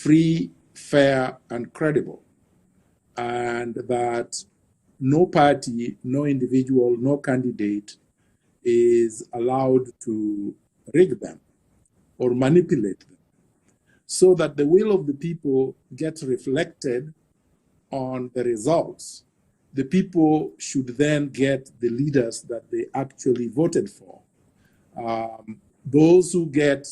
free, fair, and credible, and that no party, no individual, no candidate is allowed to rig them or manipulate them, so that the will of the people gets reflected on the results. The people should then get the leaders that they actually voted for. Those who get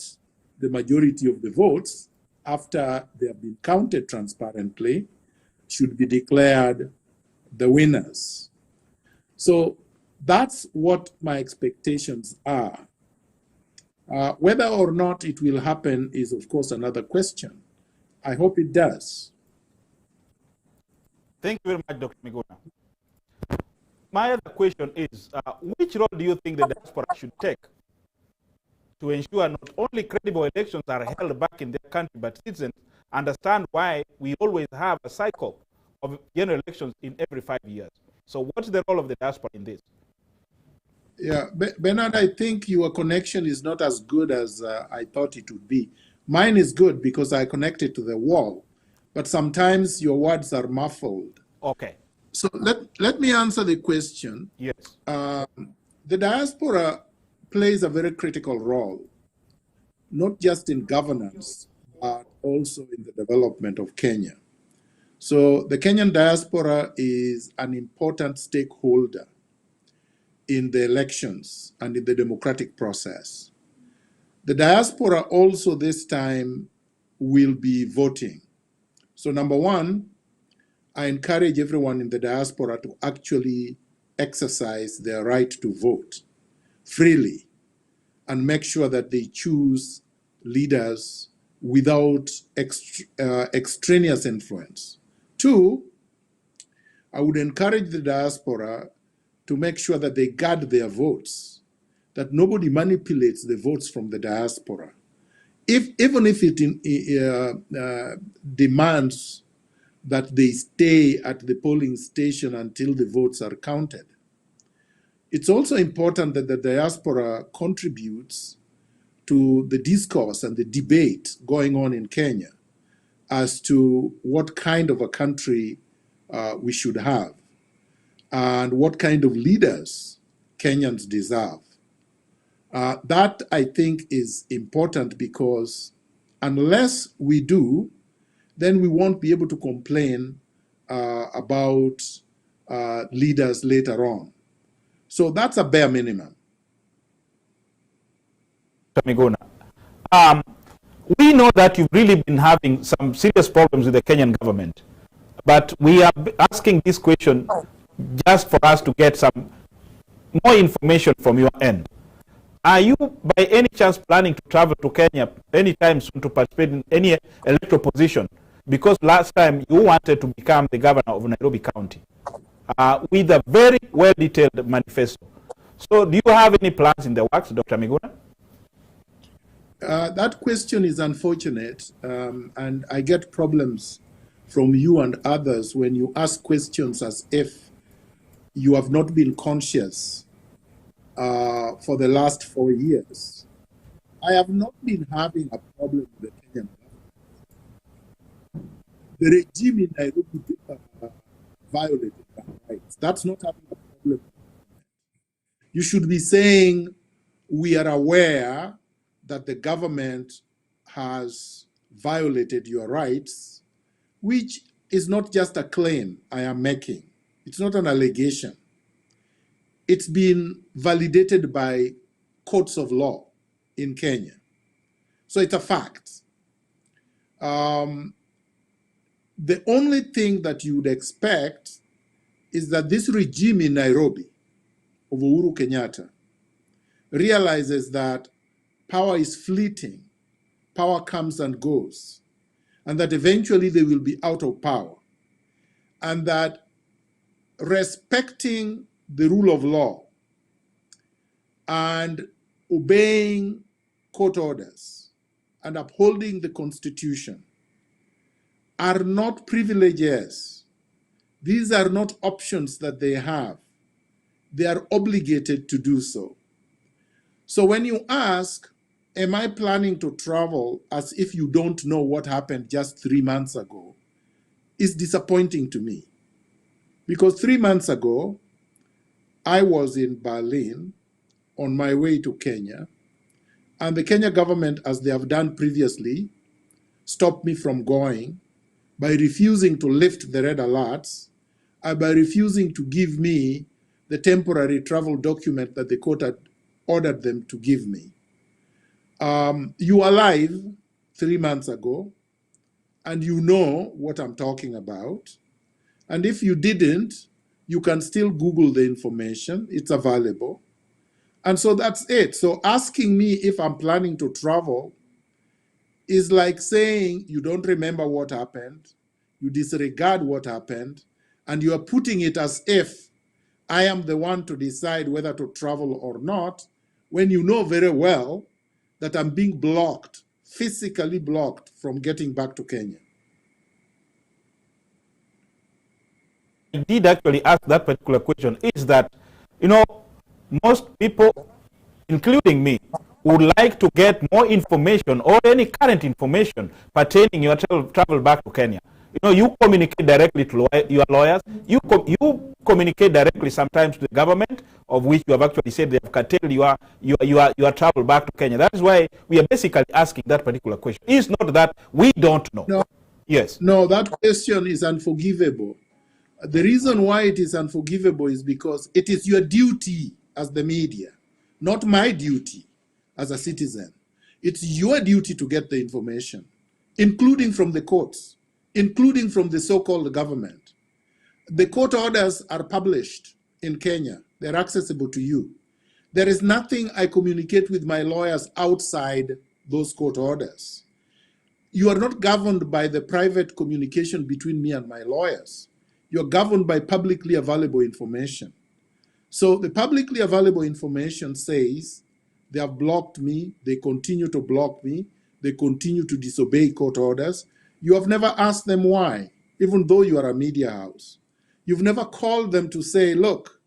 the majority of the votes after they have been counted transparently should be declared the winners. So that's what my expectations are. Whether or not it will happen is, of course, another question. I hope it does. Thank you very much, Dr. Miguna. My other question is, which role do you think the diaspora should take to ensure not only credible elections are held back in their country, but citizens understand why we always have a cycle of general elections in every 5 years? So what's the role of the diaspora in this? Yeah, Bernard, I think your connection is not as good as I thought it would be. Mine is good because I connected to the wall, but sometimes your words are muffled. Okay. So let me answer the question. Yes. The diaspora plays a very critical role, not just in governance, but also in the development of Kenya. So the Kenyan diaspora is an important stakeholder in the elections and in the democratic process. The diaspora also this time will be voting. So number one, I encourage everyone in the diaspora to actually exercise their right to vote freely and make sure that they choose leaders without extraneous influence. Two, I would encourage the diaspora to make sure that they guard their votes, that nobody manipulates the votes from the diaspora. Even if it demands that they stay at the polling station until the votes are counted. It's also important that the diaspora contributes to the discourse and the debate going on in Kenya as to what kind of a country we should have and what kind of leaders Kenyans deserve. That, I think, is important because unless we do, then we won't be able to complain about leaders later on. So that's a bare minimum. Miguna, we know that you've really been having some serious problems with the Kenyan government, but we are asking this question just for us to get some more information from your end. Are you, by any chance, planning to travel to Kenya anytime soon to participate in any electoral position? Because last time you wanted to become the governor of Nairobi County with a very well-detailed manifesto. So do you have any plans in the works, Dr. Miguna? That question is unfortunate, and I get problems from you and others when you ask questions as if you have not been conscious for the last 4 years. I have not been having a problem with the Kenyan government. The regime in Nairobi violated our rights. That's not having a problem. You should be saying, we are aware that the government has violated your rights, which is not just a claim I am making. It's not an allegation. It's been validated by courts of law in Kenya. So it's a fact. The only thing that you would expect is that this regime in Nairobi of Uhuru Kenyatta realizes that power is fleeting, power comes and goes, and that eventually they will be out of power, and that respecting the rule of law and obeying court orders and upholding the Constitution are not privileges. These are not options that they have. They are obligated to do so. So when you ask, am I planning to travel as if you don't know what happened just 3 months ago is disappointing to me. Because 3 months ago, I was in Berlin on my way to Kenya, and the Kenya government, as they have done previously, stopped me from going by refusing to lift the red alerts and by refusing to give me the temporary travel document that the court had ordered them to give me. You were alive 3 months ago, and you know what I'm talking about. And if you didn't, you can still Google the information. It's available. And so that's it. So asking me if I'm planning to travel is like saying you don't remember what happened, you disregard what happened, and you are putting it as if I am the one to decide whether to travel or not, when you know very well that I'm being blocked, physically blocked from getting back to Kenya. I did actually ask that particular question is that, you know, most people, including me, would like to get more information or any current information pertaining your travel back to Kenya. You know, you communicate directly to your lawyers. You communicate directly sometimes to the government, of which you have actually said they have curtailed your travel back to Kenya. That is why we are basically asking that particular question. It's not that we don't know. No, yes. No, that question is unforgivable. The reason why it is unforgivable is because it is your duty as the media, not my duty as a citizen. It's your duty to get the information, including from the courts, including from the so-called government. The court orders are published in Kenya. They're accessible to you. There is nothing I communicate with my lawyers outside those court orders. You are not governed by the private communication between me and my lawyers. You're governed by publicly available information. So the publicly available information says they have blocked me, they continue to block me, they continue to disobey court orders. You have never asked them why, even though you are a media house. You've never called them to say, look,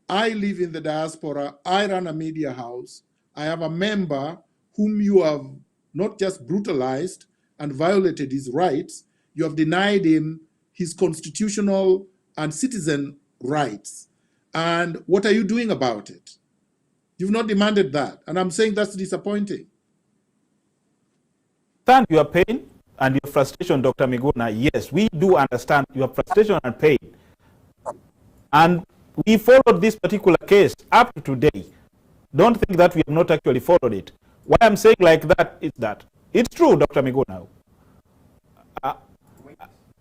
I live in the diaspora, I run a media house, I have a member whom you have not just brutalized and violated his rights, you have denied him his constitutional and citizen rights. And what are you doing about it? You've not demanded that. And I'm saying that's disappointing. Understand your pain and your frustration, Dr. Miguna. Yes, we do understand your frustration and pain. And we followed this particular case up to today. Don't think that we have not actually followed it. Why I'm saying like that is that it's true, Dr. Miguna.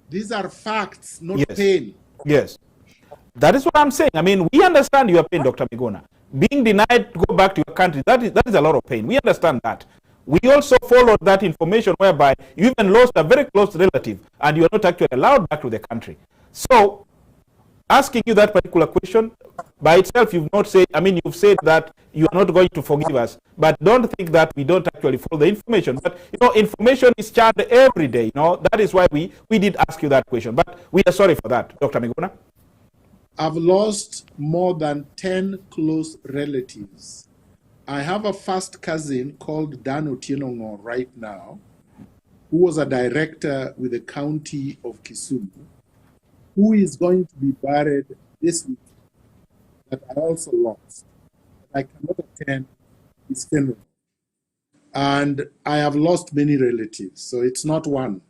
These are facts, not yes. pain. Yes. That is what I'm saying. I mean, we understand your pain, Dr. Miguna. Being denied to go back to your country, that is a lot of pain. We understand that. We also followed that information whereby you even lost a very close relative and you are not actually allowed back to the country. So, asking you that particular question, by itself, you've not said, I mean, you've said that you are not going to forgive us, but don't think that we don't actually follow the information. But, you know, information is shared every day, you know, that is why we did ask you that question. But we are sorry for that, Dr. Miguna. I've lost more than 10 close relatives. I have a first cousin called Dan Otienongo right now, who was a director with the county of Kisumu, who is going to be buried this week, that I also lost. I cannot attend his funeral. And I have lost many relatives, so it's not one.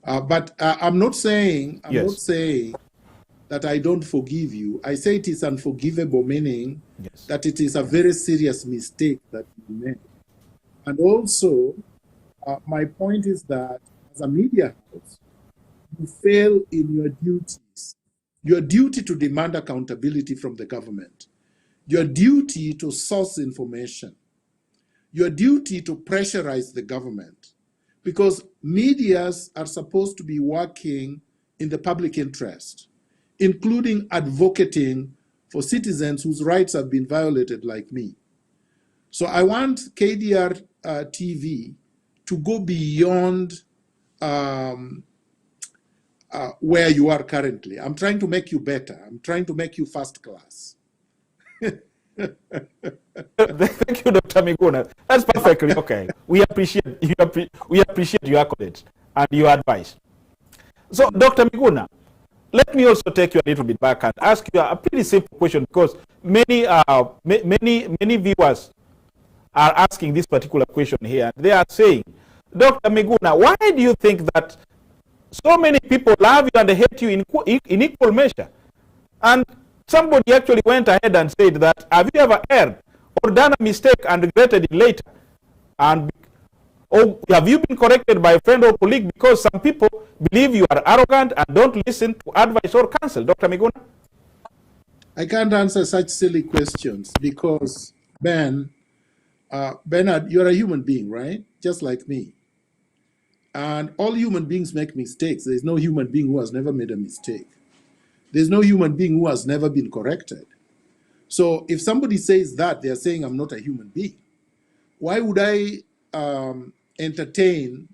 But I'm not saying that I don't forgive you. I say it is unforgivable, meaning that it is a very serious mistake that you made. And also, my point is that as a media house, you fail in your duty to demand accountability from the government, your duty to source information, your duty to pressurize the government, because medias are supposed to be working in the public interest, including advocating for citizens whose rights have been violated like me. So I want KDRTV to go beyond where you are currently. I'm trying to make you better. I'm trying to make you first class. Thank you, Dr. Miguna. That's perfectly okay. We appreciate we appreciate your accolades and your advice. So, Dr. Miguna, let me also take you a little bit back and ask you a pretty simple question, because many viewers are asking this particular question here. They are saying, Dr. Miguna, why do you think that so many people love you and hate you in equal measure? And somebody actually went ahead and said that, have you ever erred or done a mistake and regretted it later? And or have you been corrected by a friend or colleague? Because some people believe you are arrogant and don't listen to advice or counsel. Dr. Miguna? I can't answer such silly questions because, Bernard, you're a human being, right? Just like me. And all human beings make mistakes. There's no human being who has never made a mistake. There's no human being who has never been corrected. So if somebody says that, they're saying I'm not a human being. Why would I entertain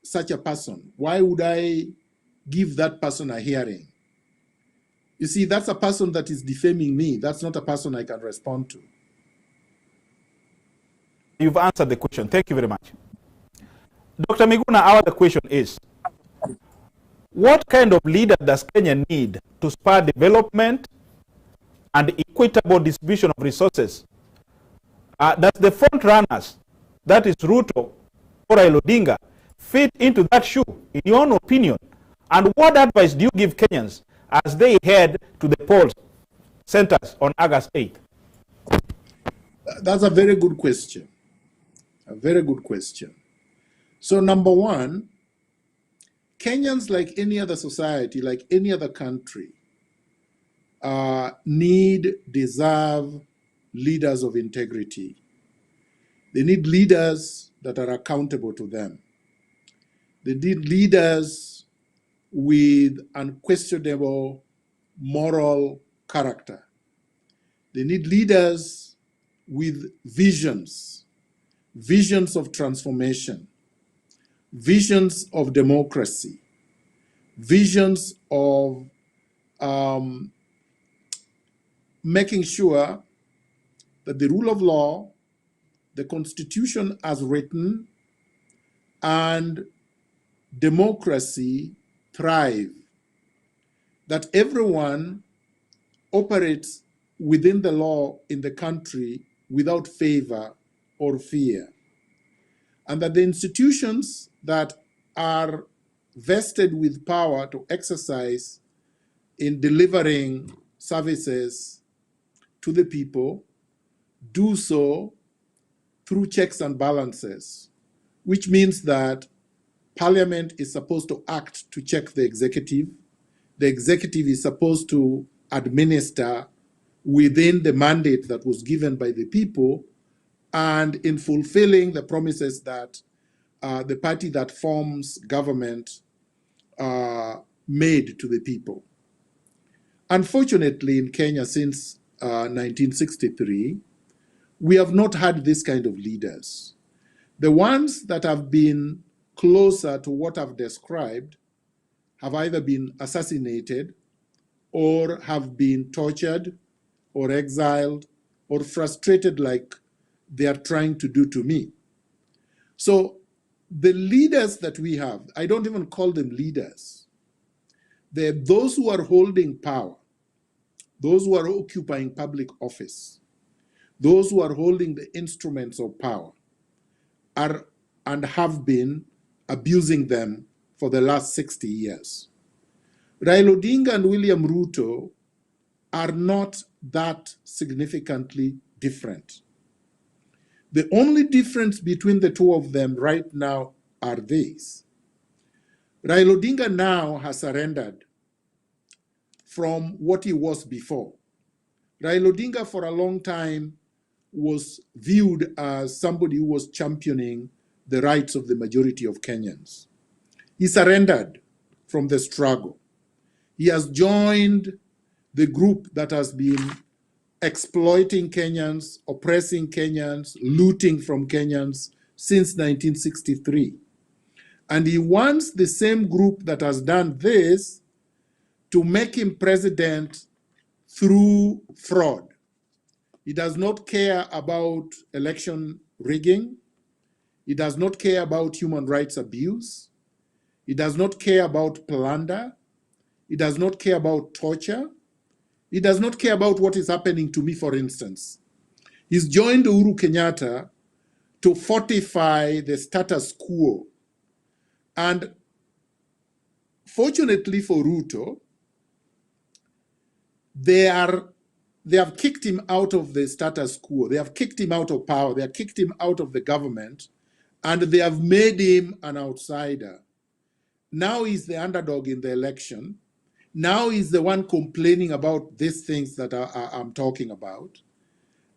such a person? Why would I give that person a hearing? You see, that's a person that is defaming me. That's not a person I can respond to. You've answered the question. Thank you very much. Dr. Miguna, our other question is, what kind of leader does Kenya need to spur development and equitable distribution of resources? Does the front runners, that is Ruto or Raila Odinga, fit into that shoe, in your own opinion? And what advice do you give Kenyans as they head to the polls centers on August 8th? That's a very good question. A very good question. So number one, Kenyans, like any other society, like any other country, deserve leaders of integrity. They need leaders that are accountable to them. They need leaders with unquestionable moral character. They need leaders with visions of transformation, visions of democracy, visions of making sure that the rule of law, the Constitution as written, and democracy thrive, that everyone operates within the law in the country without favor or fear, and that the institutions that are vested with power to exercise in delivering services to the people do so through checks and balances, which means that Parliament is supposed to act to check the executive. The executive is supposed to administer within the mandate that was given by the people and in fulfilling the promises that the party that forms government made to the people. Unfortunately, in Kenya since 1963, we have not had this kind of leaders. The ones that have been closer to what I've described have either been assassinated or have been tortured or exiled or frustrated like they are trying to do to me. So the leaders that we have, I don't even call them leaders. They're those who are holding power, those who are occupying public office, those who are holding the instruments of power are and have been abusing them for the last 60 years. Raila Odinga and William Ruto are not that significantly different. The only difference between the two of them right now are these. Raila Odinga now has surrendered from what he was before. Raila Odinga for a long time was viewed as somebody who was championing the rights of the majority of Kenyans. He surrendered from the struggle. He has joined the group that has been exploiting Kenyans, oppressing Kenyans, looting from Kenyans since 1963. And he wants the same group that has done this to make him president through fraud. He does not care about election rigging. He does not care about human rights abuse. He does not care about plunder. He does not care about torture. He does not care about what is happening to me, for instance. He's joined Uhuru Kenyatta to fortify the status quo. And fortunately for Ruto, they have kicked him out of the status quo. They have kicked him out of power. They have kicked him out of the government, and they have made him an outsider. Now he's the underdog in the election. Now he's the one complaining about these things that I'm talking about.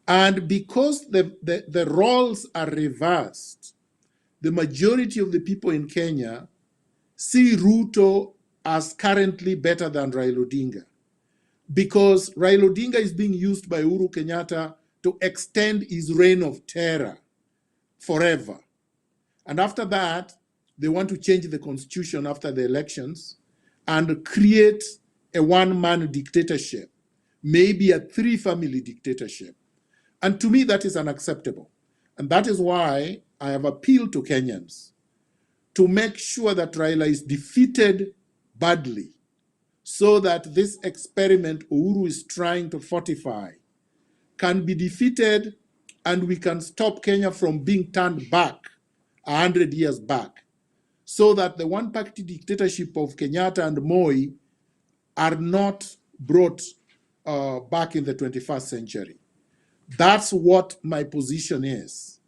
And because the roles are reversed, the majority of the people in Kenya see Ruto as currently better than Raila Odinga, because Raila Odinga is being used by Uhuru Kenyatta to extend his reign of terror forever. And after that, they want to change the constitution after the elections and create a one-man dictatorship, maybe a three-family dictatorship. And to me, that is unacceptable. And that is why I have appealed to Kenyans to make sure that Raila is defeated badly, so that this experiment Uhuru is trying to fortify can be defeated, and we can stop Kenya from being turned back 100 years back, so that the one-party dictatorship of Kenyatta and Moi are not brought back in the 21st century. That's what my position is.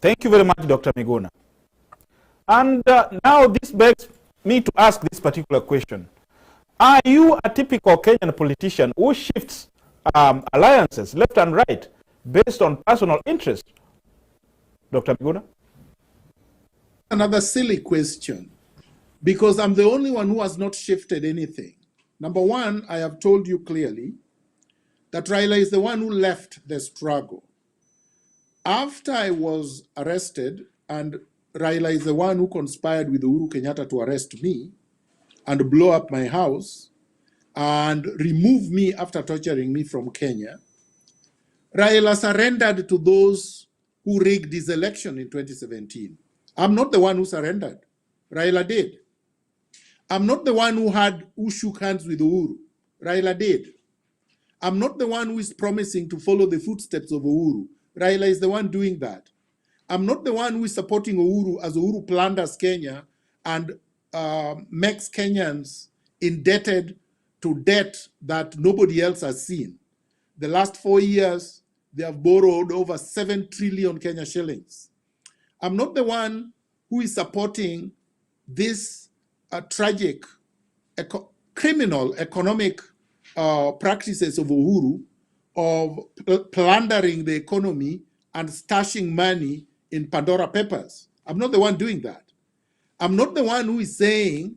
Thank you very much, Dr. Miguna. And now this begs me to ask this particular question. Are you a typical Kenyan politician who shifts alliances left and right based on personal interest, Dr. Miguna? Another silly question, because I'm the only one who has not shifted anything. Number one, I have told you clearly that Raila is the one who left the struggle. After I was arrested, and Raila is the one who conspired with Uhuru Kenyatta to arrest me and blow up my house and remove me after torturing me from Kenya, Raila surrendered to those who rigged his election in 2017. I'm not the one who surrendered. Raila did. I'm not the one who shook hands with Uhuru. Raila did. I'm not the one who is promising to follow the footsteps of Uhuru. Raila is the one doing that. I'm not the one who is supporting Uhuru as Uhuru plunders Kenya and makes Kenyans indebted to debt that nobody else has seen. The last 4 years, they have borrowed over 7 trillion Kenya shillings. I'm not the one who is supporting this tragic criminal economic practices of Uhuru of plundering the economy and stashing money in Pandora Papers. I'm not the one doing that. I'm not the one who is saying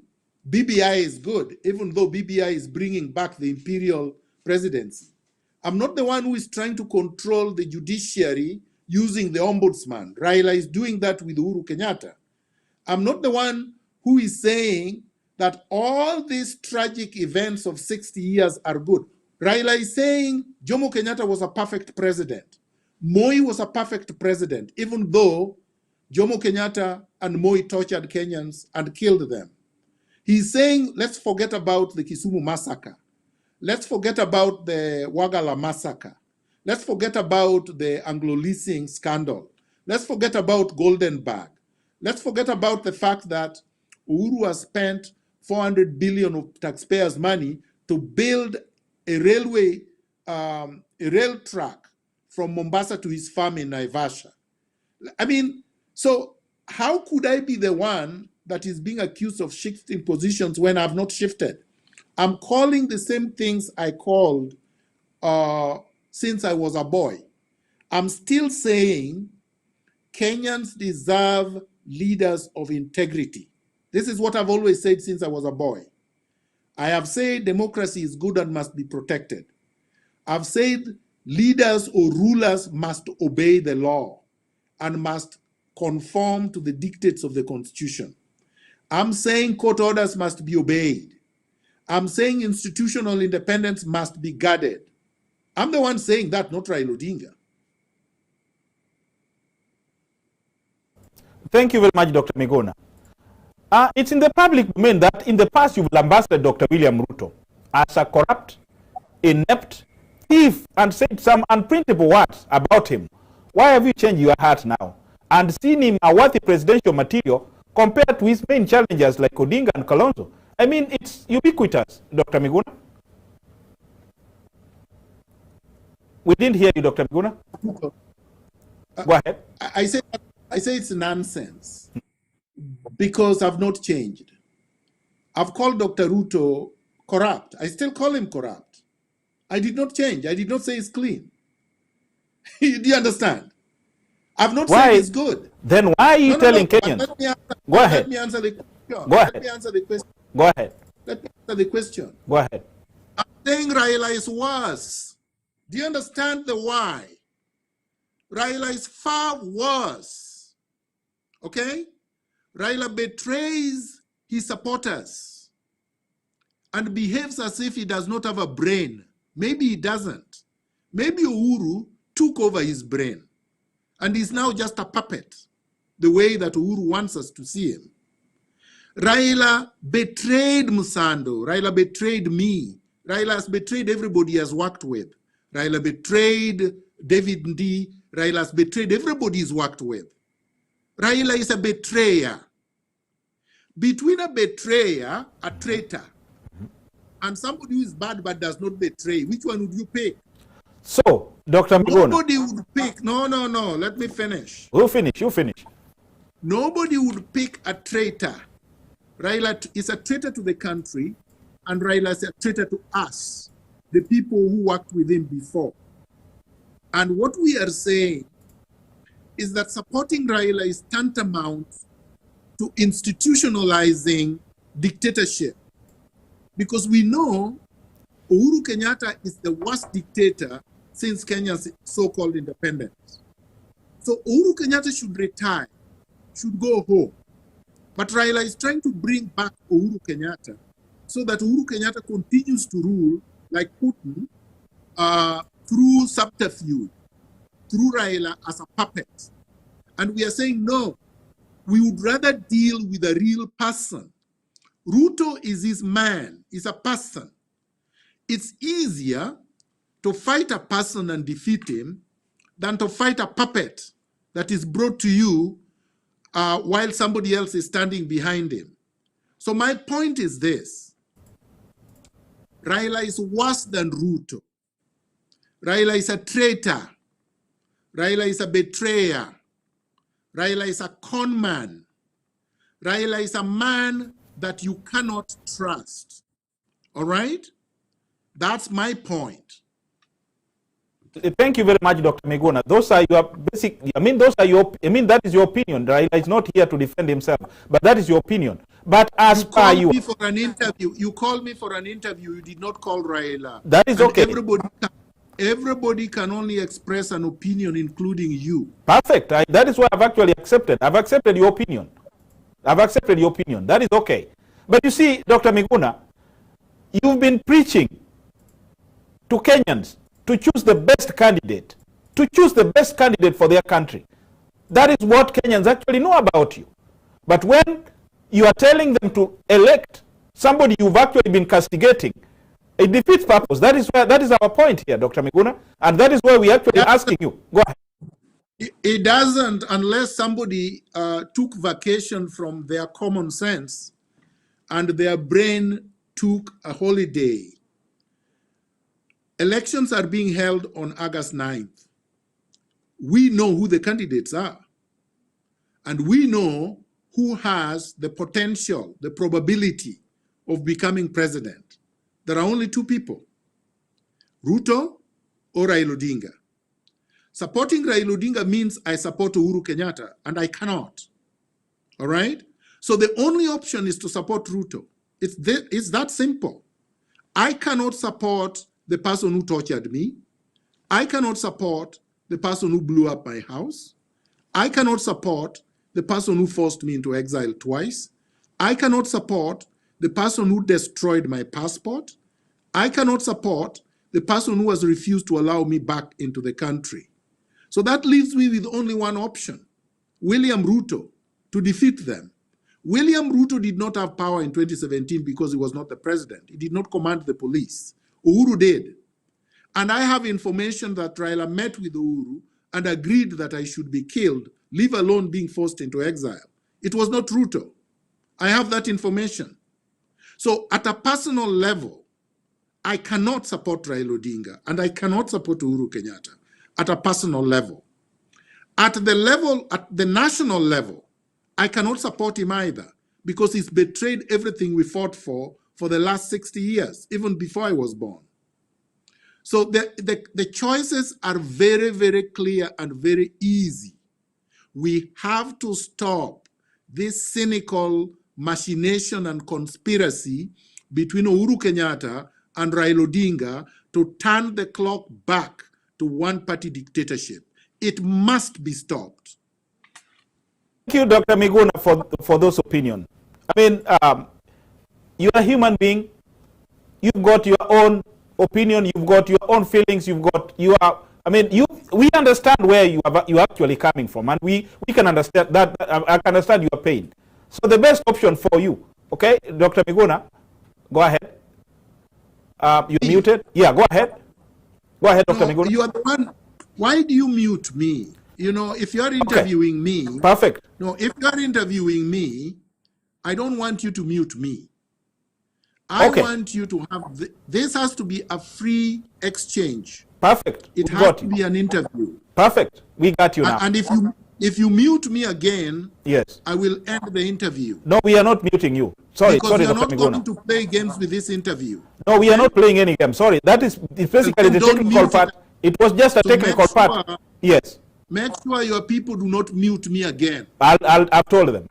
BBI is good, even though BBI is bringing back the imperial presidency. I'm not the one who is trying to control the judiciary using the ombudsman. Raila is doing that with Uhuru Kenyatta. I'm not the one who is saying that all these tragic events of 60 years are good. Raila is saying Jomo Kenyatta was a perfect president. Moi was a perfect president, even though Jomo Kenyatta and Moi tortured Kenyans and killed them. He's saying, let's forget about the Kisumu massacre. Let's forget about the Wagala massacre. Let's forget about the Anglo-leasing scandal. Let's forget about Golden Bag. Let's forget about the fact that Uhuru has spent 400 billion of taxpayers' money to build a railway, a rail track from Mombasa to his farm in Naivasha. I mean, so how could I be the one that is being accused of shifting positions when I've not shifted? I'm calling the same things I called since I was a boy. I'm still saying Kenyans deserve leaders of integrity. This is what I've always said since I was a boy. I have said democracy is good and must be protected. I've said leaders or rulers must obey the law and must conform to the dictates of the Constitution. I'm saying court orders must be obeyed. I'm saying institutional independence must be guarded. I'm the one saying that, not Raila Odinga. Thank you very much, Dr. Miguna. It's in the public domain that in the past you've lambasted Dr. William Ruto as a corrupt, inept thief and said some unprintable words about him. Why have you changed your heart now and seen him a worthy presidential material compared to his main challengers like Odinga and Kalonzo? I mean, it's ubiquitous, Dr. Miguna. We didn't hear you, Dr. Miguna. Go ahead. I say it's nonsense because I've not changed. I've called Dr. Ruto corrupt. I still call him corrupt. I did not change. I did not say he's clean. Do you understand? I've not said he's good. Then why are you telling Kenyans? Go ahead. Let me answer the question. Go ahead. Let me answer the question. Go ahead. Let me answer the question. Go ahead. I'm saying Raila is worse. Do you understand the why? Raila is far worse. Okay? Raila betrays his supporters and behaves as if he does not have a brain. Maybe he doesn't. Maybe Uhuru took over his brain and he's now just a puppet, the way that Uhuru wants us to see him. Raila betrayed Musando. Raila betrayed me. Raila has betrayed everybody he has worked with. Raila betrayed David Ndi. Raila has betrayed everybody he's worked with. Raila is a betrayer. Between a betrayer, a traitor, and somebody who is bad but does not betray, which one would you pick? So, Dr. Miguna. Nobody would pick. No. Let me finish. You finish. Nobody would pick a traitor. Raila is a traitor to the country, and Raila is a traitor to us, the people who worked with him before. And what we are saying is that supporting Raila is tantamount to institutionalizing dictatorship. Because we know Uhuru Kenyatta is the worst dictator since Kenya's so-called independence. So Uhuru Kenyatta should retire, should go home. But Raila is trying to bring back Uhuru Kenyatta so that Uhuru Kenyatta continues to rule like Putin through subterfuge, through Raila as a puppet. And we are saying, no, we would rather deal with a real person. Ruto is his man, is a person. It's easier to fight a person and defeat him than to fight a puppet that is brought to you while somebody else is standing behind him. So my point is this. Raila is worse than Ruto. Raila is a traitor. Raila is a betrayer. Raila is a con man. Raila is a man that you cannot trust. All right? That's my point. Thank you very much, Dr. Miguna. Those are your basic, that is your opinion. Raila is not here to defend himself, but that is your opinion. But as per you... You called me for an interview. You called me for an interview. You did not call Raila. That is okay. Everybody can only express an opinion, including you. Perfect. That is why I've actually accepted. I've accepted your opinion. That is okay. But you see, Dr. Miguna, you've been preaching to Kenyans to choose the best candidate, for their country. That is what Kenyans actually know about you. But when you are telling them to elect somebody you've actually been castigating, it defeats purpose. That is our point here, Dr. Miguna, and that is why we actually asking you. Go ahead. It doesn't unless somebody took vacation from their common sense and their brain took a holiday. Elections are being held on August 9th. We know who the candidates are. And we know who has the potential, the probability of becoming president. There are only two people, Ruto or Raila Odinga. Supporting Raila Odinga means I support Uhuru Kenyatta, and I cannot. All right? So the only option is to support Ruto. It's that simple. I cannot support the person who tortured me. I cannot support the person who blew up my house. I cannot support the person who forced me into exile twice. I cannot support the person who destroyed my passport. I cannot support the person who has refused to allow me back into the country. So that leaves me with only one option, William Ruto, to defeat them. William Ruto did not have power in 2017 because he was not the president. He did not command the police. Uhuru did. And I have information that Raila met with Uhuru and agreed that I should be killed, leave alone being forced into exile. It was not Ruto. I have that information. So at a personal level, I cannot support Raila Odinga and I cannot support Uhuru Kenyatta at a personal level. At the national level, I cannot support him either because he's betrayed everything we fought for the last 60 years, even before I was born. So the choices are very, very clear and very easy. We have to stop this cynical machination and conspiracy between Uhuru Kenyatta and Raila Odinga to turn the clock back to one-party dictatorship. It must be stopped. Thank you, Dr. Miguna, for those opinions. I mean, you're a human being. You've got your own opinion. You've got your own feelings. We understand where you're actually coming from, and we can understand that. I can understand your pain. So the best option for you, okay, Dr. Miguna, go ahead. You're muted. Yeah, go ahead. Go ahead, Dr. Miguna. You are the one. Why do you mute me? You know, if you're interviewing me. Perfect. No, if you're interviewing me, I don't want you to mute me. I want you to have, this has to be a free exchange. Perfect. It has to be an interview. Perfect. We got you now. And if you mute me again, yes, I will end the interview. No, we are not muting you. Sorry, because you're not going to play games with this interview. No, we are not playing any game. Sorry, it's basically the technical part. It was just a technical part. Yes. Make sure your people do not mute me again. I've told them.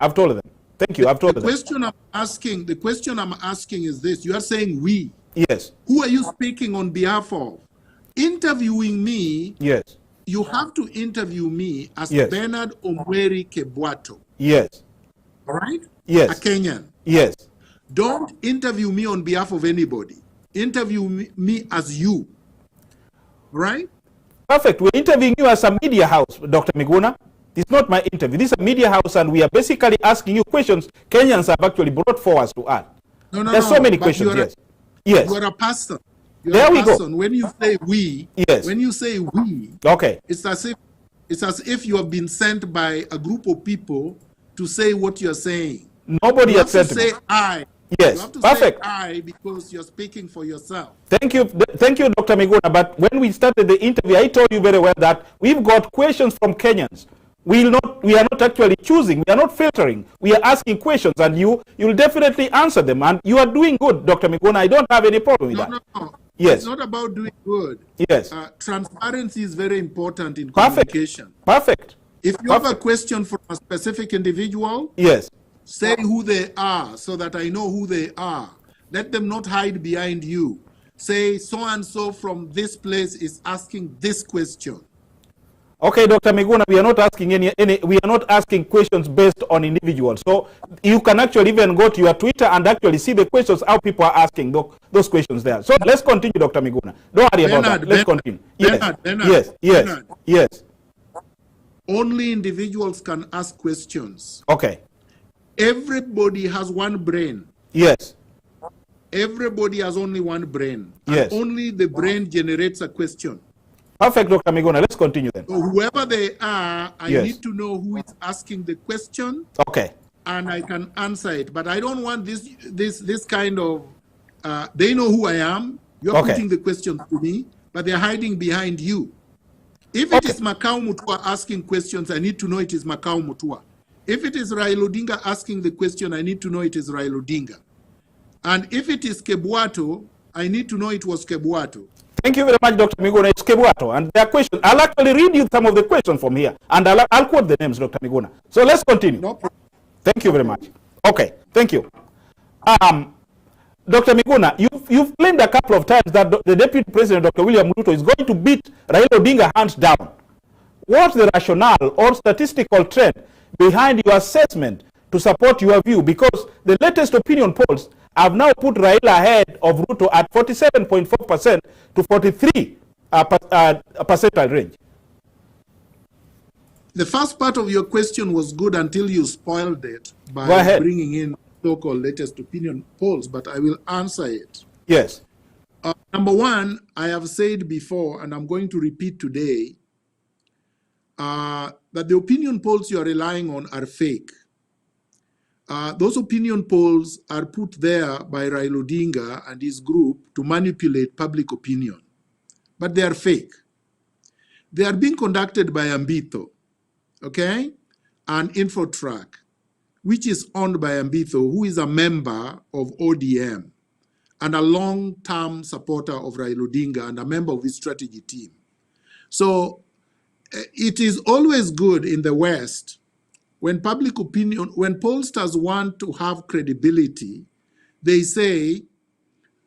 Thank you. I've told them. The question I'm asking is this. You are saying we. Yes. Who are you speaking on behalf of? Interviewing me. Yes. You have to interview me as Bernard Omweri Kebwato. Yes. All right? Yes. A Kenyan. Yes. Don't interview me on behalf of anybody. Interview me as you. Right? Perfect. We're interviewing you as a media house, Dr. Miguna. It's not my interview. This is a media house, and we are basically asking you questions Kenyans have actually brought forward to us. There's so many questions. Yes. You are a person. There we go. When you say we, okay, it's as if you have been sent by a group of people to say what you're saying. Nobody has said to say I. Yes, you have to perfect. Say I because you're speaking for yourself. Thank you, Dr. Miguna. But when we started the interview, I told you very well that we've got questions from Kenyans. We are not actually choosing. We are not filtering. We are asking questions, and you'll definitely answer them. And you are doing good, Dr. Miguna. I don't have any problem with that. No. Yes. It's not about doing good. Yes. Transparency is very important in communication. Perfect. If you have a question from a specific individual, yes, say who they are so that I know who they are. Let them not hide behind you. Say so-and-so from this place is asking this question. Okay, Dr. Miguna, we are not asking we are not asking questions based on individuals. So you can actually even go to your Twitter and actually see the questions, how people are asking those questions there. So let's continue, Dr. Miguna. Don't worry about that. Let's continue. Yes. Only individuals can ask questions. Okay. Everybody has one brain. Yes. Everybody has only one brain. Yes. And only the brain generates a question. Perfect, Dr. Miguna. Let's continue then. So whoever they are, I need to know who is asking the question. Okay. And I can answer it. But I don't want this kind of, they know who I am. You're putting the question to me, but they're hiding behind you. If it is Makau Mutua asking questions, I need to know it is Makau Mutua. If it is Raila Odinga asking the question, I need to know it is Raila Odinga. And if it is Kebwato, I need to know it was Kebwato. Thank you very much, Dr. Miguna. It's Kebwato. And their question, I'll actually read you some of the questions from here. And I'll quote the names, Dr. Miguna. So let's continue. No problem. Thank you very much. Okay, thank you. Dr. Miguna, you've claimed a couple of times that the Deputy President, Dr. William Ruto, is going to beat Raila Odinga hands down. What's the rationale or statistical trend behind your assessment to support your view? Because the latest opinion polls have now put Raila ahead of Ruto at 47.4% to 43 percentile range. The first part of your question was good until you spoiled it Go by ahead. bringing in so-called latest opinion polls, but I will answer it. Yes. Number one, I have said before, and I'm going to repeat today, that the opinion polls you are relying on are fake. Those opinion polls are put there by Raila Odinga and his group to manipulate public opinion, but they are fake. They are being conducted by Ambito, okay, and Infotrack, which is owned by Ambito, who is a member of ODM and a long-term supporter of Raila Odinga and a member of his strategy team. So it is always good in the West when public opinion, when pollsters want to have credibility, they say,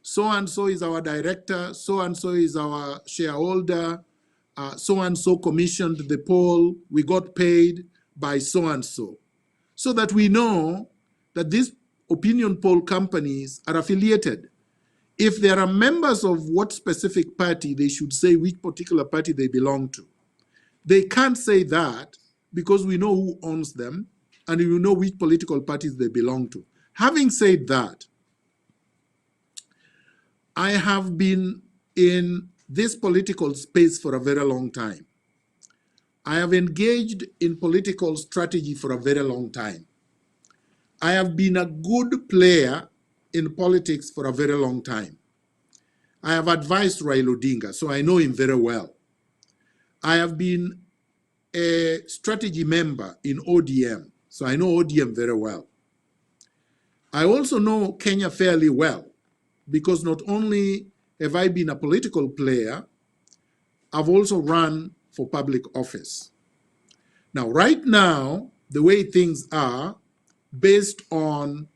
so-and-so is our director, so-and-so is our shareholder, so-and-so commissioned the poll, we got paid by so-and-so. So that we know that these opinion poll companies are affiliated. If there are members of what specific party, they should say which particular party they belong to. They can't say that because we know who owns them and we know which political parties they belong to. Having said that, I have been in this political space for a very long time. I have engaged in political strategy for a very long time. I have been a good player in politics for a very long time. I have advised Raila Odinga, so I know him very well. I have been a strategy member in ODM, so I know ODM very well. I also know Kenya fairly well, because not only have I been a political player, I've also run for public office. Now, right now, the way things are, based on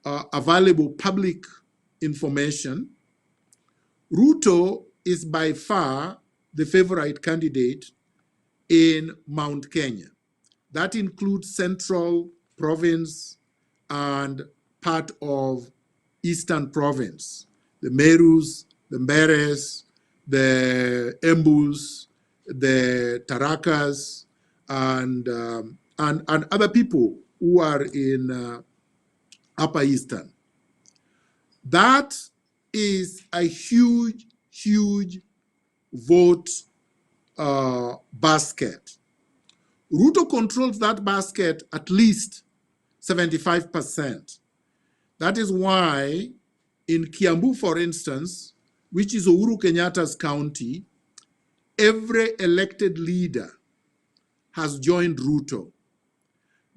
available public information, Ruto is by far the favorite candidate in Mount Kenya. That includes Central Province and part of Eastern Province, the Merus, the Mberes, the Embus, the Tarakas, and other people who are in Upper Eastern. That is a huge, huge vote basket. Ruto controls that basket at least 75%. That is why in Kiambu, for instance, which is Uhuru Kenyatta's county, every elected leader has joined Ruto.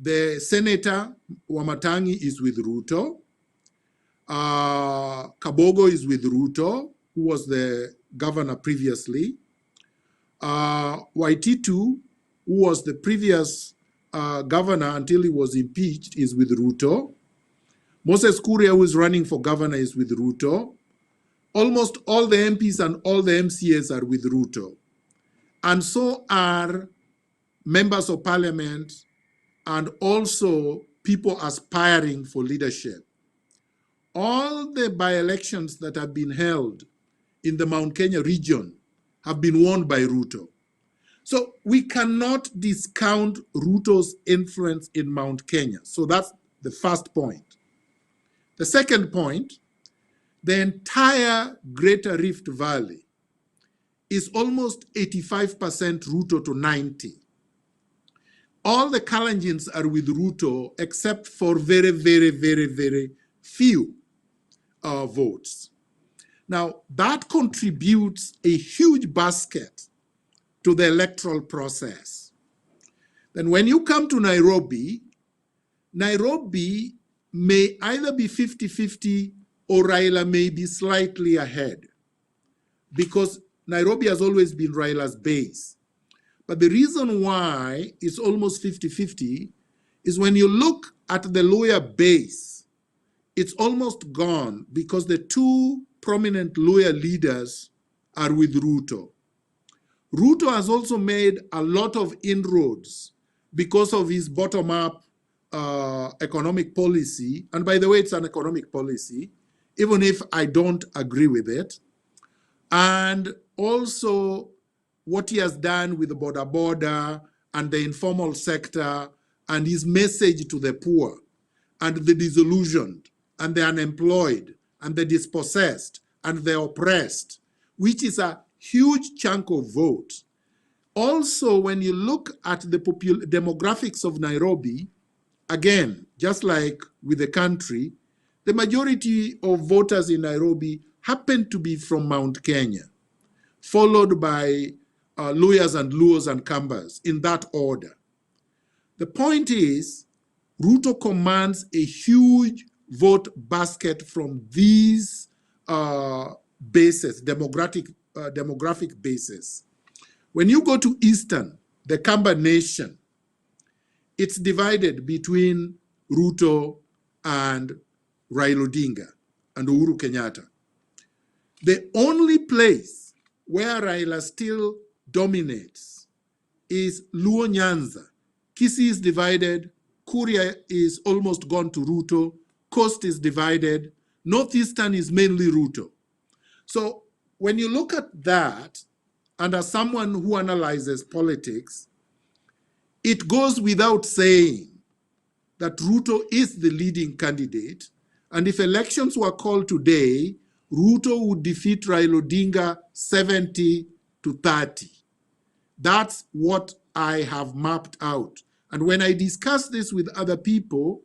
The Senator Wamatangi is with Ruto. Kabogo is with Ruto, who was the governor previously. Waititu, who was the previous governor until he was impeached, is with Ruto. Moses Kuria, who is running for governor, is with Ruto. Almost all the MPs and all the MCAs are with Ruto. And so are members of parliament and also people aspiring for leadership. All the by-elections that have been held in the Mount Kenya region have been won by Ruto. So we cannot discount Ruto's influence in Mount Kenya. So that's the first point. The second point, the entire Greater Rift Valley is almost 85% Ruto to 90%. All the Kalenjins are with Ruto except for very, very, very, very few votes. Now, that contributes a huge basket to the electoral process. Then when you come to Nairobi, Nairobi may either be 50-50 or Raila may be slightly ahead, because Nairobi has always been Raila's base. But the reason why it's almost 50-50 is when you look at the lower base, it's almost gone because the two prominent lower leaders are with Ruto. Ruto has also made a lot of inroads because of his bottom-up economic policy, and by the way, it's an economic policy, even if I don't agree with it, and also what he has done with the border and the informal sector and his message to the poor and the disillusioned and the unemployed and the dispossessed and the oppressed, which is a huge chunk of vote. Also, when you look at the demographics of Nairobi, again, just like with the country, the majority of voters in Nairobi happen to be from Mount Kenya, followed by Luyas and Luos and Kambas, in that order. The point is, Ruto commands a huge vote basket from these bases, demographic bases. When you go to Eastern, the Kamba Nation, it's divided between Ruto and Raila Odinga and Uhuru Kenyatta. The only place where Raila still dominates is Luo Nyanza. Kisii is divided, Kuria is almost gone to Ruto, Coast is divided, Northeastern is mainly Ruto. So when you look at that, and as someone who analyzes politics, it goes without saying that Ruto is the leading candidate, and if elections were called today, Ruto would defeat Raila Odinga 70 to 30. That's what I have mapped out. And when I discuss this with other people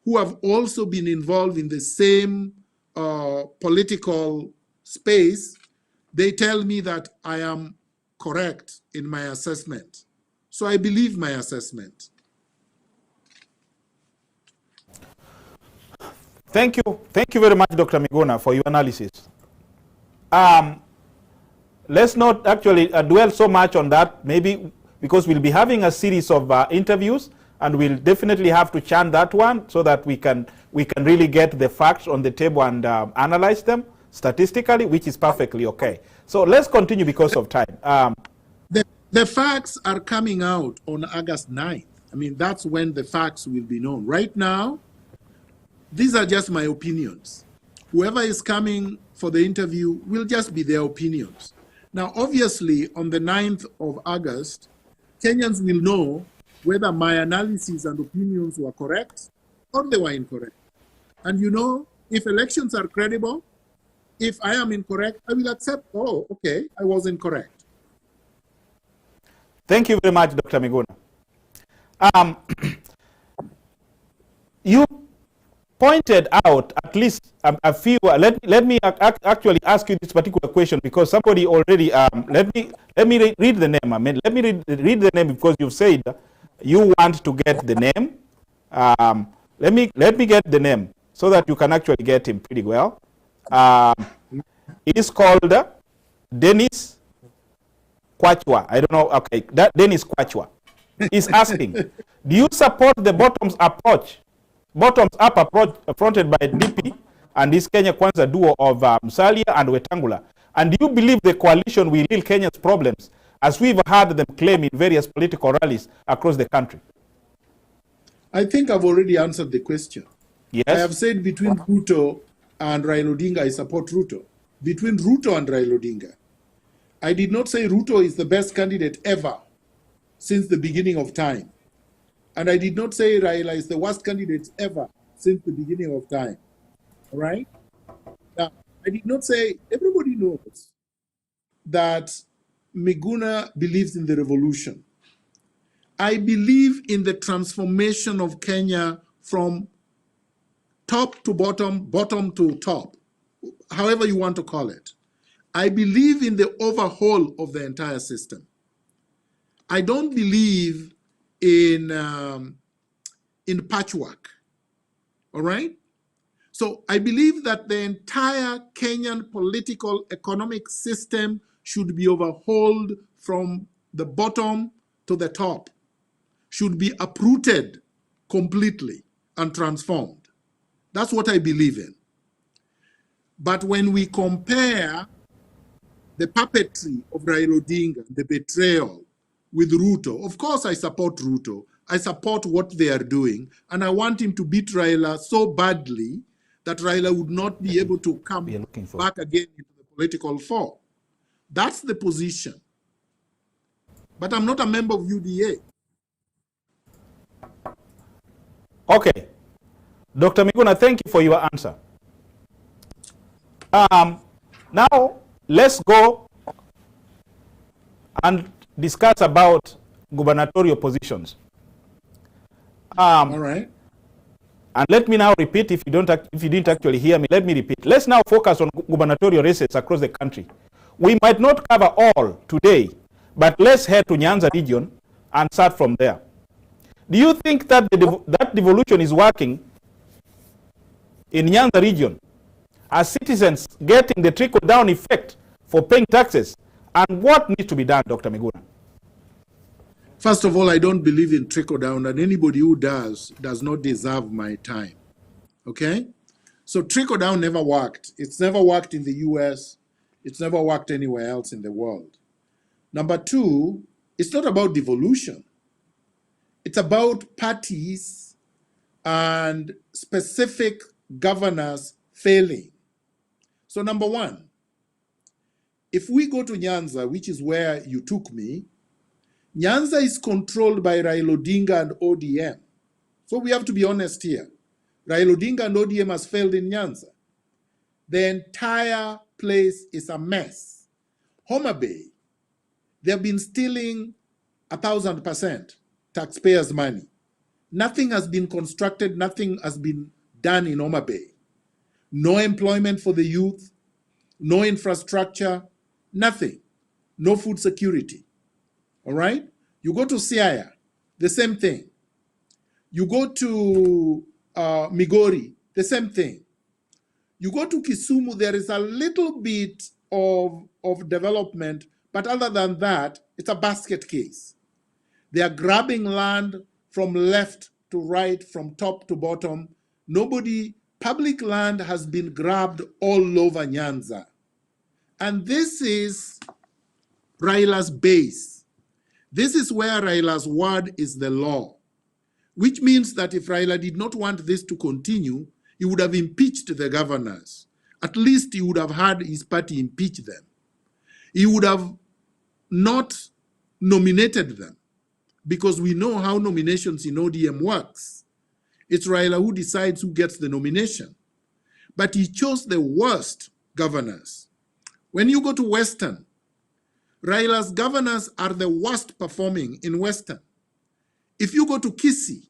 who have also been involved in the same political space, they tell me that I am correct in my assessment. So I believe my assessment. Thank you. Thank you very much, Dr. Miguna, for your analysis. Let's not actually dwell so much on that, maybe because we'll be having a series of interviews, and we'll definitely have to chant that one so that we can really get the facts on the table and analyze them statistically, which is perfectly okay. So let's continue because of time. The facts are coming out on August 9th. I mean, that's when the facts will be known. Right now, these are just my opinions. Whoever is coming for the interview will just be their opinions. Now, obviously, on the 9th of August, Kenyans will know whether my analysis and opinions were correct or they were incorrect. And you know, if elections are credible, if I am incorrect, I will accept, oh, okay, I was incorrect. Thank you very much, Dr. Miguna. You pointed out at least a few. Let me actually ask you this particular question, because somebody already. Let me read the name. I mean, let me read the name, because you've said you want to get the name. Let me get the name so that you can actually get him pretty well. It is called Dennis Kwachwa. I don't know. Okay, that Dennis Kwachwa is asking, do you support the bottoms-up approach fronted by DP and this Kenya Kwanza duo of Musalia and Wetangula? And do you believe the coalition will heal Kenya's problems, as we've heard them claim in various political rallies across the country? I think I've already answered the question. Yes. I have said between Ruto and Raila Odinga, I support Ruto. Between Ruto and Raila Odinga. I did not say Ruto is the best candidate ever since the beginning of time. And I did not say Raila is the worst candidate ever since the beginning of time. All right? Now, I did not say, everybody knows that Miguna believes in the revolution. I believe in the transformation of Kenya from top to bottom, bottom to top, however you want to call it. I believe in the overhaul of the entire system. I don't believe in patchwork, all right? So I believe that the entire Kenyan political economic system should be overhauled from the bottom to the top, should be uprooted completely and transformed. That's what I believe in. But when we compare the puppetry of Raila Odinga, the betrayal with Ruto, of course I support Ruto. I support what they are doing, and I want him to beat Raila so badly that Raila would not be able to come back again into the political fore. That's the position. But I'm not a member of UDA. Okay. Dr. Miguna, thank you for your answer. Now, let's go and discuss about gubernatorial positions. All right. And let me now repeat, if you didn't actually hear me, let me repeat. Let's now focus on gubernatorial races across the country. We might not cover all today, but let's head to Nyanza region and start from there. Do you think that that devolution is working in Nyanza region? Are citizens getting the trickle-down effect for paying taxes? And what needs to be done, Dr. Miguna? First of all, I don't believe in trickle-down, and anybody who does not deserve my time. Okay? So trickle-down never worked. It's never worked in the US. It's never worked anywhere else in the world. Number two, it's not about devolution. It's about parties and specific governors failing. So number one, if we go to Nyanza, which is where you took me, Nyanza is controlled by Raila Odinga and ODM. So we have to be honest here. Raila Odinga and ODM has failed in Nyanza. The entire place is a mess. Homa Bay, they've been stealing 1,000% taxpayers' money. Nothing has been constructed, nothing has been done in Homa Bay. No employment for the youth, no infrastructure, nothing. No food security. All right? You go to Siaya, the same thing. You go to Migori, the same thing. You go to Kisumu, there is a little bit of development, but other than that, it's a basket case. They are grabbing land from left to right, from top to bottom. Public land has been grabbed all over Nyanza. And this is Raila's base. This is where Raila's word is the law, which means that if Raila did not want this to continue, he would have impeached the governors. At least he would have had his party impeach them. He would have not nominated them, because we know how nominations in ODM works. It's Raila who decides who gets the nomination. But he chose the worst governors. When you go to Western, Raila's governors are the worst performing in Western. If you go to Kisii,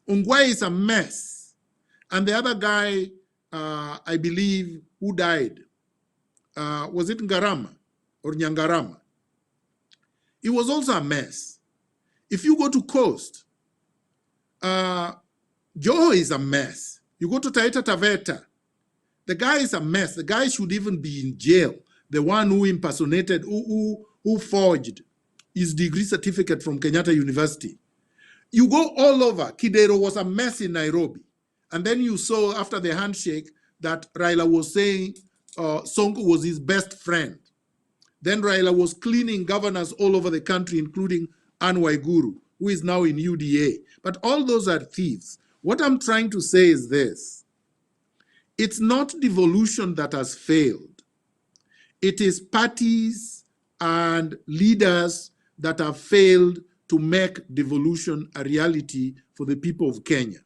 Ongwae is a mess. And the other guy, I believe, who died, was it Ngarama or Nyangarama? It was also a mess. If you go to Coast, Joho is a mess. You go to Taita Taveta, the guy is a mess. The guy should even be in jail. The one who impersonated, who forged his degree certificate from Kenyatta University. You go all over. Kidero was a mess in Nairobi. And then you saw after the handshake that Raila was saying Sonko was his best friend. Then Raila was cleaning governors all over the country, including Anne Waiguru, who is now in UDA. But all those are thieves. What I'm trying to say is this. It's not devolution that has failed. It is parties and leaders that have failed to make devolution a reality for the people of Kenya.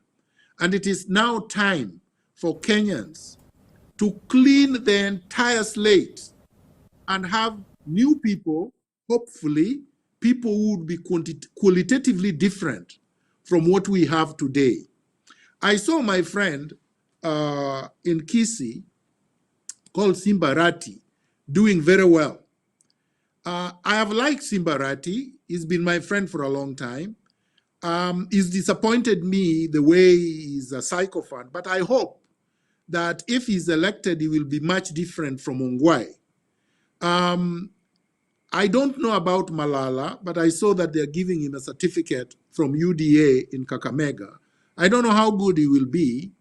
And it is now time for Kenyans to clean the entire slate and have new people, hopefully, people who would be qualitatively different from what we have today. I saw my friend in Kisii called Simbarati doing very well. I have liked Simbarati. He's been my friend for a long time. He's disappointed me the way he's a psychopath, but I hope that if he's elected, he will be much different from Ongwae. I don't know about Malala, but I saw that they're giving him a certificate from UDA in Kakamega. I don't know how good he will be,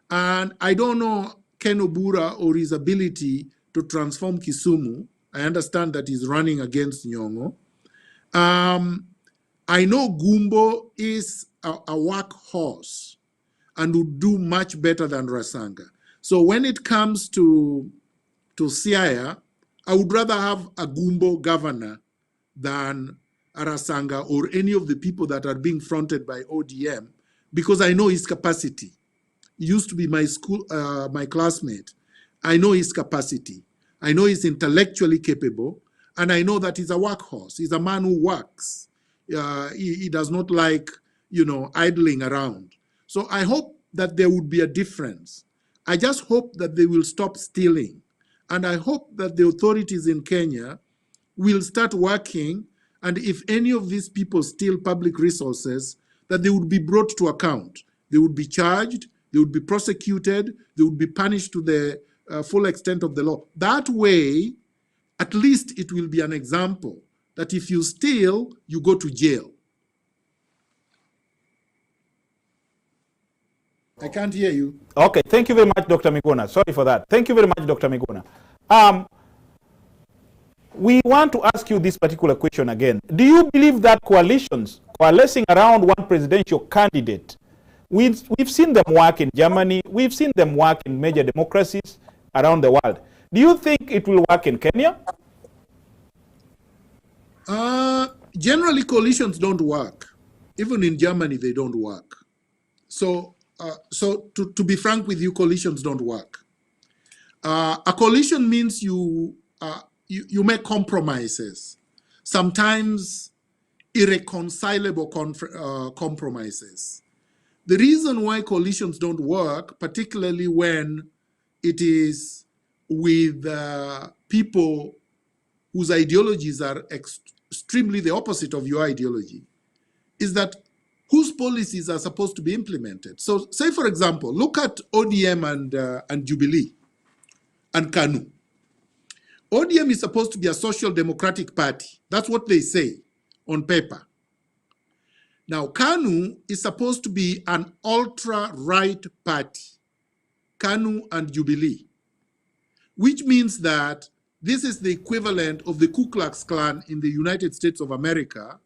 and I don't know Ken Obura or his ability to transform Kisumu. I understand that he's running against Nyong'o. I know Gumbo is a workhorse and would do much better than Rasanga. So when it comes to Siaya, I would rather have a Gumbo governor than Arasanga or any of the people that are being fronted by ODM, because I know his capacity. He used to be my classmate. I know his capacity. I know he's intellectually capable, and I know that he's a workhorse. He's a man who works. He does not like, idling around. So I hope that there would be a difference. I just hope that they will stop stealing. And I hope that the authorities in Kenya will start working, and if any of these people steal public resources, that they would be brought to account. They would be charged, they would be prosecuted, they would be punished to the full extent of the law. That way, at least it will be an example that if you steal, you go to jail. I can't hear you. Okay, thank you very much, Dr. Miguna. Sorry for that. Thank you very much, Dr. Miguna. We want to ask you this particular question again. Do you believe that coalitions coalescing around one presidential candidate, we've seen them work in Germany, we've seen them work in major democracies around the world. Do you think it will work in Kenya? Generally, coalitions don't work. Even in Germany, they don't work. So to be frank with you, coalitions don't work. A coalition means you make compromises, sometimes irreconcilable compromises. The reason why coalitions don't work, particularly when it is with people whose ideologies are extremely the opposite of your ideology, is that whose policies are supposed to be implemented. So say, for example, look at ODM and Jubilee and KANU. ODM is supposed to be a social democratic party. That's what they say on paper. Now, KANU is supposed to be an ultra-right party, KANU and Jubilee, which means that this is the equivalent of the Ku Klux Klan in the United States of America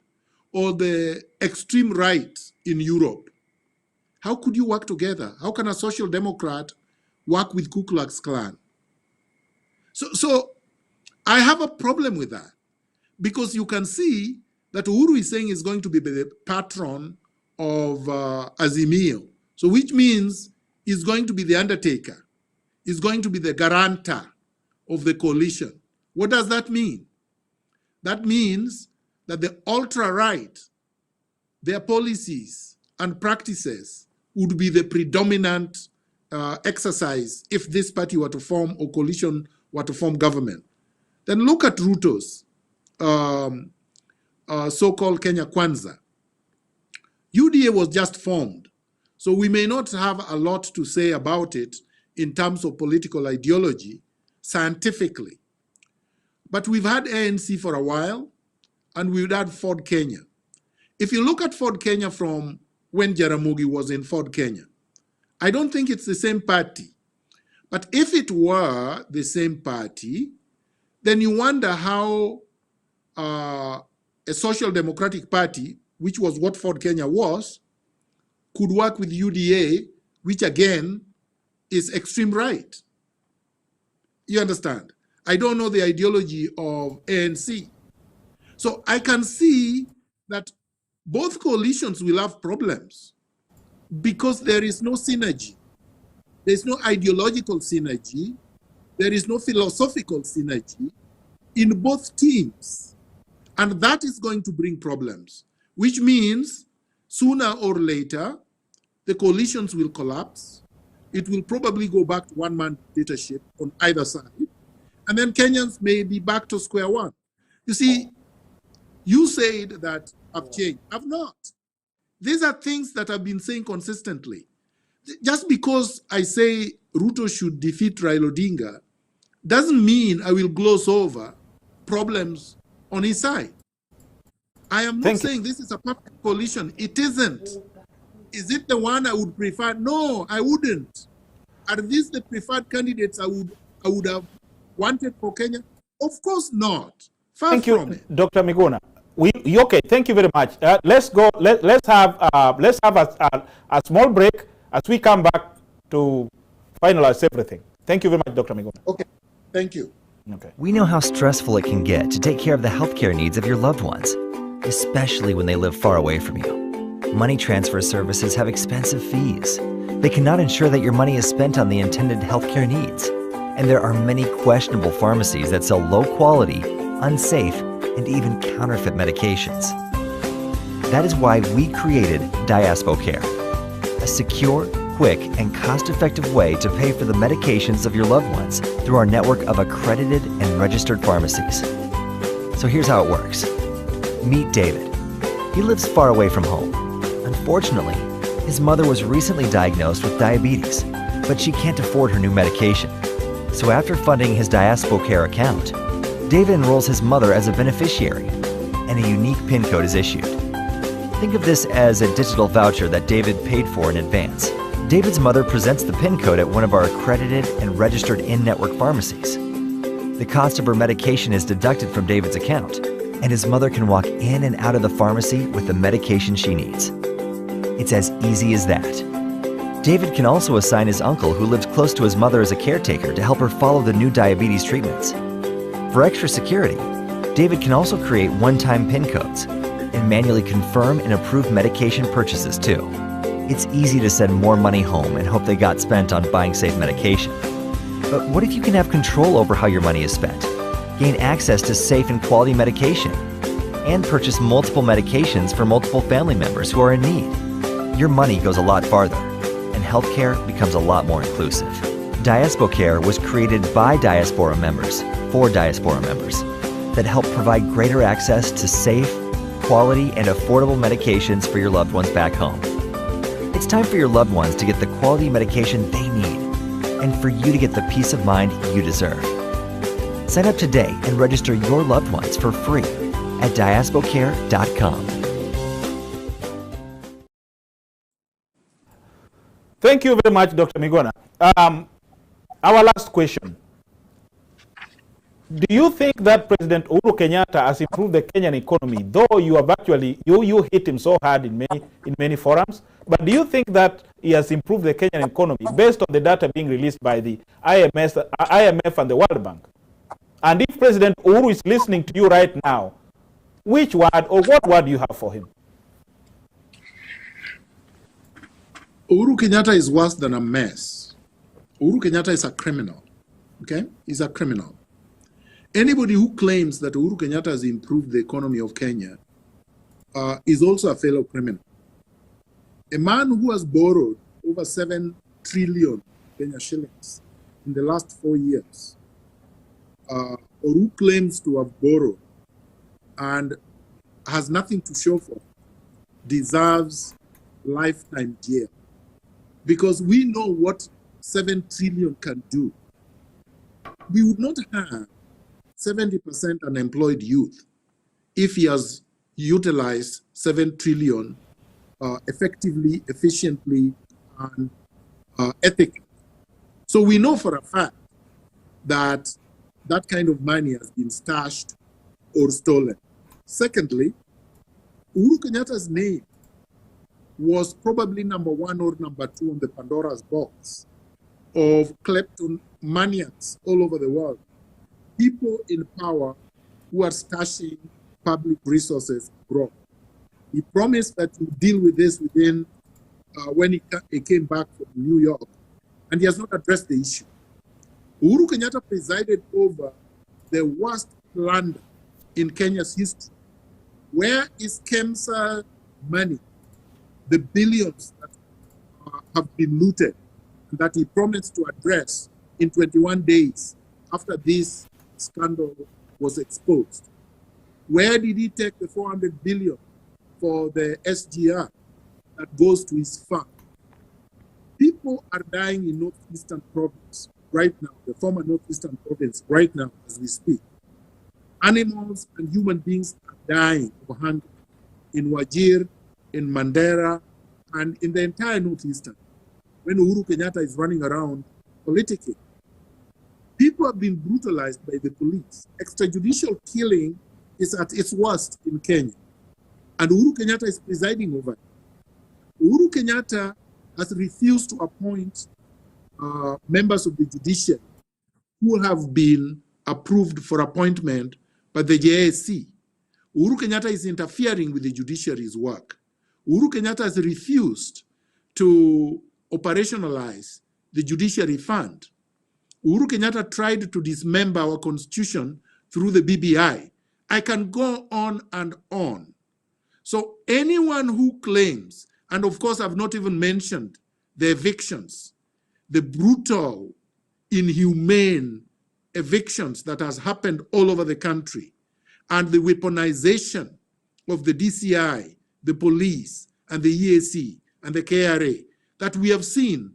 or the extreme right in Europe. How could you work together? How can a social democrat work with Ku Klux Klan? So I have a problem with that, because you can see that Uhuru is saying is going to be the patron of Azimio. So which means he's going to be the undertaker. He's going to be the guarantor of the coalition. What does that mean? That means that the ultra-right, their policies and practices would be the predominant exercise if this party were to form, or coalition were to form government. Then look at Ruto's so-called Kenya Kwanza. UDA was just formed, so we may not have a lot to say about it in terms of political ideology, scientifically. But we've had ANC for a while, and we've had Ford Kenya. If you look at Ford Kenya from when Jaramogi was in Ford Kenya, I don't think it's the same party. But if it were the same party, then you wonder how a social democratic party, which was what Ford Kenya was, could work with UDA, which again is extreme right. You understand? I don't know the ideology of ANC. So I can see that both coalitions will have problems because there is no synergy. There's no ideological synergy. There is no philosophical synergy in both teams. And that is going to bring problems, which means sooner or later, the coalitions will collapse. It will probably go back to one-man dictatorship on either side. And then Kenyans may be back to square one. You see, you said that I've changed. I've not. These are things that I've been saying consistently. Just because I say Ruto should defeat Raila Odinga doesn't mean I will gloss over problems on his side. I am not saying this is a perfect coalition. It isn't. Is it the one I would prefer? No, I wouldn't. Are these the preferred candidates I would have wanted for Kenya? Of course not. Far Thank you, from it. Dr. Miguna. Okay, thank you very much. Let's go. Let's have a small break as we come back to finalize everything. Thank you very much, Dr. Miguna. Okay, thank you. Okay. We know how stressful it can get to take care of the healthcare needs of your loved ones, especially when they live far away from you. Money transfer services have expensive fees. They cannot ensure that your money is spent on the intended healthcare needs. And there are many questionable pharmacies that sell low quality, unsafe, and even counterfeit medications. That is why we created DiaspoCare, a secure, quick, and cost-effective way to pay for the medications of your loved ones through our network of accredited and registered pharmacies. So here's how it works. Meet David. He lives far away from home. Unfortunately, his mother was recently diagnosed with diabetes, but she can't afford her new medication. So after funding his DiaspoCare account, David enrolls his mother as a beneficiary, and a unique PIN code is issued. Think of this as a digital voucher that David paid for in advance. David's mother presents the PIN code at one of our accredited and registered in-network pharmacies. The cost of her medication is deducted from David's account, and his mother can walk in and out of the pharmacy with the medication she needs. It's as easy as that. David can also assign his uncle who lives close to his mother as a caretaker to help her follow the new diabetes treatments. For extra security, David can also create one-time PIN codes and manually confirm and approve medication purchases too. It's easy to send more money home and hope they got spent on buying safe medication. But what if you can have control over how your money is spent, gain access to safe and quality medication, and purchase multiple medications for multiple family members who are in need? Your money goes a lot farther, and healthcare becomes a lot more inclusive. DiaspoCare was created by diaspora members for diaspora members that help provide greater access to safe, quality, and affordable medications for your loved ones back home. It's time for your loved ones to get the quality medication they need, and for you to get the peace of mind you deserve. Sign up today and register your loved ones for free at diaspocare.com. Thank you very much, Dr. Miguna. Our last question. Do you think that President Uhuru Kenyatta has improved the Kenyan economy, though you have actually, you hit him so hard in many forums, but do you think that he has improved the Kenyan economy based on the data being released by the IMF and the World Bank? And if President Uhuru is listening to you right now, which word or what word do you have for him? Uhuru Kenyatta is worse than a mess. Uhuru Kenyatta is a criminal. Okay? He's a criminal. Anybody who claims that Uhuru Kenyatta has improved the economy of Kenya is also a fellow criminal. A man who has borrowed over 7 trillion Kenya shillings in the last 4 years, or who claims to have borrowed and has nothing to show for it, deserves lifetime jail. Because we know what 7 trillion can do. We would not have 70% unemployed youth if he has utilized 7 trillion effectively, efficiently, and ethically. So we know for a fact that that kind of money has been stashed or stolen. Secondly, Uhuru Kenyatta's name was probably number 1 or number 2 on the Pandora's box of kleptomaniacs all over the world. People in power who are stashing public resources abroad. He promised that he would deal with this within when he came back from New York, and he has not addressed the issue. Uhuru Kenyatta presided over the worst plunder in Kenya's history. Where is KEMSA money, the billions that have been looted, that he promised to address in 21 days after this scandal was exposed? Where did he take the 400 billion for the SGR that goes to his fund? People are dying in Northeastern Province right now, the former Northeastern Province right now as we speak. Animals and human beings are dying of hunger in Wajir, in Mandera, and in the entire Northeastern, when Uhuru Kenyatta is running around politicking. People have been brutalized by the police. Extrajudicial killing is at its worst in Kenya. And Uhuru Kenyatta is presiding over it. Uhuru Kenyatta has refused to appoint members of the judiciary who have been approved for appointment by the JSC. Uhuru Kenyatta is interfering with the judiciary's work. Uhuru Kenyatta has refused to operationalize the judiciary fund. Uhuru Kenyatta tried to dismember our constitution through the BBI. I can go on and on. So anyone who claims, and of course I've not even mentioned the evictions, the brutal, inhumane evictions that has happened all over the country, and the weaponization of the DCI, the police, and the EAC, and the KRA, that we have seen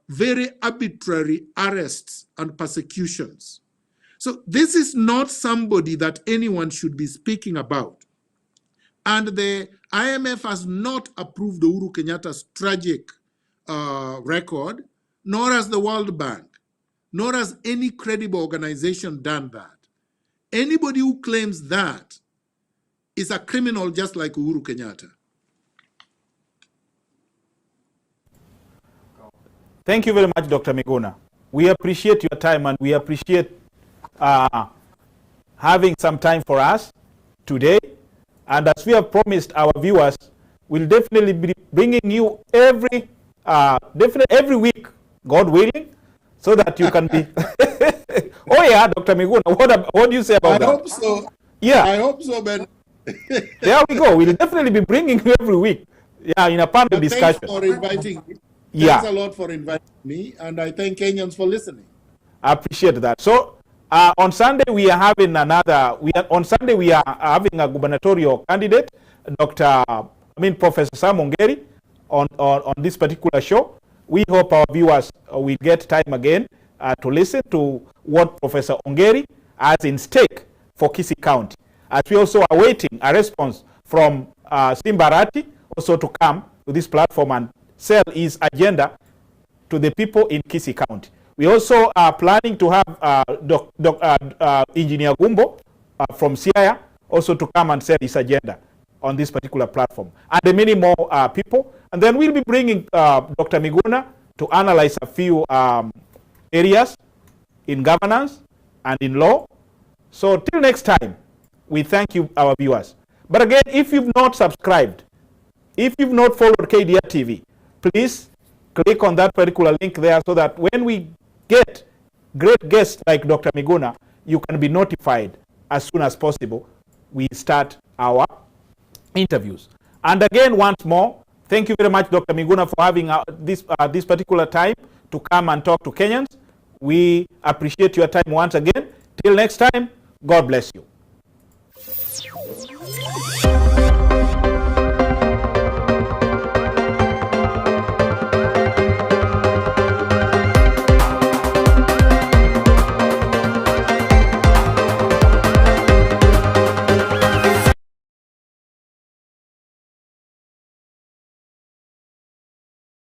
very arbitrary arrests and persecutions. So this is not somebody that anyone should be speaking about. And the IMF has not approved Uhuru Kenyatta's tragic record, nor has the World Bank, nor has any credible organization done that. Anybody who claims that is a criminal just like Uhuru Kenyatta. Thank you very much, Dr. Miguna. We appreciate your time, and we appreciate having some time for us today. And as we have promised our viewers, we'll definitely be bringing you every week, God willing, so that you can be. Oh yeah, Dr. Miguna, what do you say about that? I hope so. Yeah, I hope so, Ben. There we go. We'll definitely be bringing you every week. Yeah, in a panel discussion. Thanks for inviting me. Yeah. Thanks a lot for inviting me, and I thank Kenyans for listening. I appreciate that. So on Sunday we are having we are having a gubernatorial candidate, Professor Sam Ongeri, on this particular show. We hope our viewers will get time again to listen to what Professor Ongeri has in stake for Kisii County. As we also are waiting a response from Simbarati also to come to this platform and sell his agenda to the people in Kisii County. We also are planning to have Engineer Gumbo from Siaya also to come and sell his agenda on this particular platform, and many more people. And then we'll be bringing Dr. Miguna to analyze a few areas in governance and in law. So till next time, we thank you, our viewers. But again, if you've not subscribed, if you've not followed KDRTV, please click on that particular link there so that when we get great guests like Dr. Miguna, you can be notified as soon as possible we start our interviews. And again, once more, thank you very much, Dr. Miguna, for having this particular time to come and talk to Kenyans. We appreciate your time once again. Till next time, God bless you.